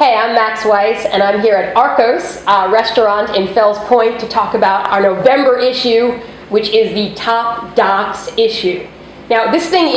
Hey, I'm Max Weiss, and I'm here at Arcos restaurant in Fells Point to talk about our November issue, which is the Top Docs issue. Now, this thing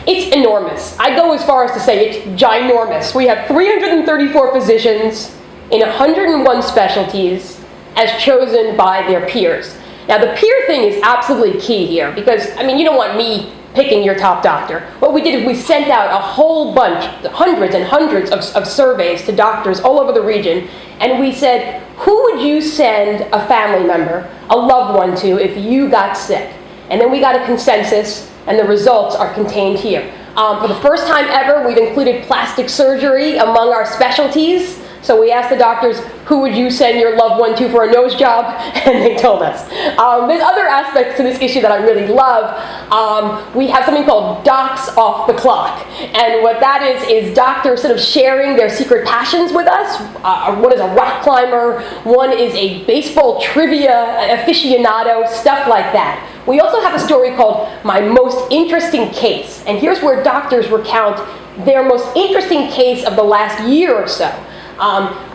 it's enormous. I go as far as to say it's ginormous. We have 334 physicians in 101 specialties as chosen by their peers. Now, the peer thing is absolutely key here because, you don't want me picking your top doctor. What we did is we sent out a whole bunch, hundreds and hundreds of surveys to doctors all over the region, and we said, who would you send a family member, a loved one to, if you got sick? And then we got a consensus, and the results are contained here. For the first time ever, we've included plastic surgery among our specialties. So we asked the doctors, who would you send your loved one to for a nose job? And they told us. There's other aspects to this issue that I really love. We have something called Docs Off the Clock. And what that is doctors sort of sharing their secret passions with us. One is a rock climber, one is a baseball trivia aficionado, stuff like that. We also have a story called My Most Interesting Case. And here's where doctors recount their most interesting case of the last year or so.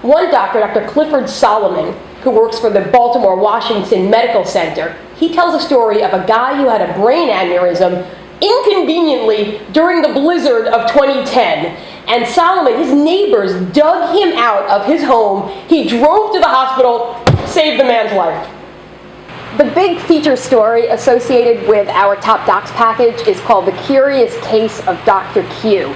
One doctor, Dr. Clifford Solomon, who works for the Baltimore Washington Medical Center, he tells a story of a guy who had a brain aneurysm inconveniently during the blizzard of 2010. And Solomon, his neighbors, dug him out of his home. He drove to the hospital, saved the man's life. The big feature story associated with our Top Docs package is called The Curious Case of Dr. Q.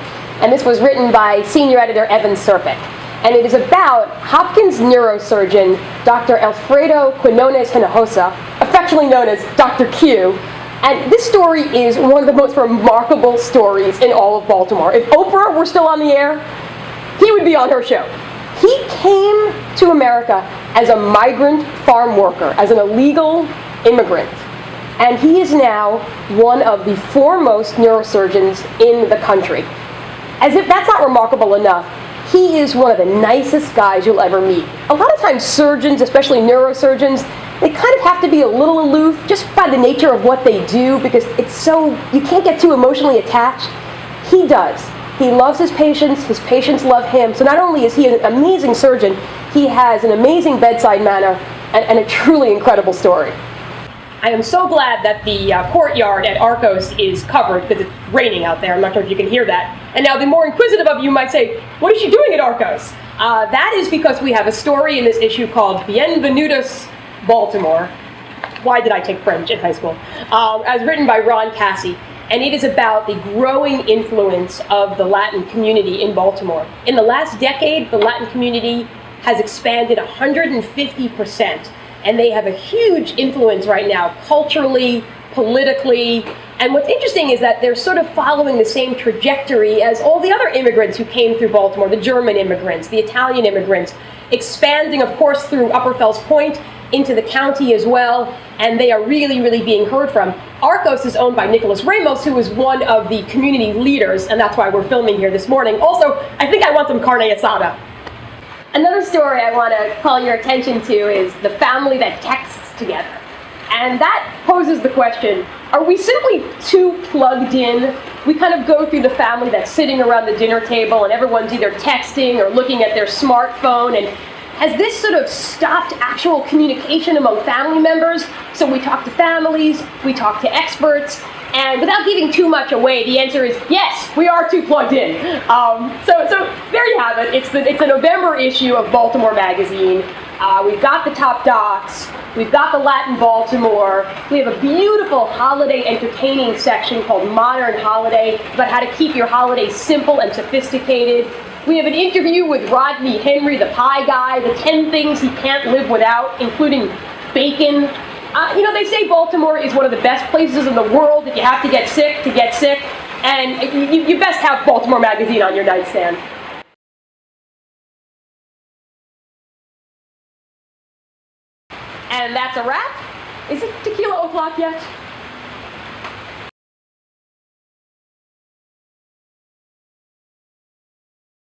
And this was written by senior editor Evan Serpic. And it is about Hopkins neurosurgeon Dr. Alfredo Quinones Hinojosa, affectionately known as Dr. Q. And this story is one of the most remarkable stories in all of Baltimore. If Oprah were still on the air, he would be on her show. He came to America as a migrant farm worker, as an illegal immigrant. And he is now one of the foremost neurosurgeons in the country. As if that's not remarkable enough, he is one of the nicest guys you'll ever meet. A lot of times surgeons, especially neurosurgeons, they kind of have to be a little aloof just by the nature of what they do because you can't get too emotionally attached. He does. He loves his patients love him. So not only is he an amazing surgeon, he has an amazing bedside manner and a truly incredible story. I am so glad that the courtyard at Arcos is covered because it's raining out there. I'm not sure if you can hear that. And now the more inquisitive of you might say, what is she doing at Arcos? That is because we have a story in this issue called Bienvenidos Baltimore. Why did I take French in high school? As written by Ron Cassie. And it is about the growing influence of the Latin community in Baltimore. In the last decade, the Latin community has expanded 150%. And they have a huge influence right now, culturally, politically. And what's interesting is that they're sort of following the same trajectory as all the other immigrants who came through Baltimore, the German immigrants, the Italian immigrants, expanding, of course, through Upper Fells Point into the county as well. And they are really, really being heard from. Arcos is owned by Nicholas Ramos, who is one of the community leaders, and that's why we're filming here this morning. Also, I think I want some carne asada. Another story I want to call your attention to is the family that texts together. And that poses the question, are we simply too plugged in? We kind of go through the family that's sitting around the dinner table and everyone's either texting or looking at their smartphone. And has this sort of stopped actual communication among family members? So we talk to families, we talk to experts, and without giving too much away, the answer is yes, we are too plugged in. So there you have it. It's the November issue of Baltimore Magazine. We've got the Top Docs. We've got the Latin Baltimore. We have a beautiful holiday entertaining section called Modern Holiday about how to keep your holiday simple and sophisticated. We have an interview with Rodney Henry, the pie guy, the 10 things he can't live without, including bacon. They say Baltimore is one of the best places in the world if you have to get sick, and you best have Baltimore Magazine on your nightstand. And that's a wrap. Is it tequila o'clock yet?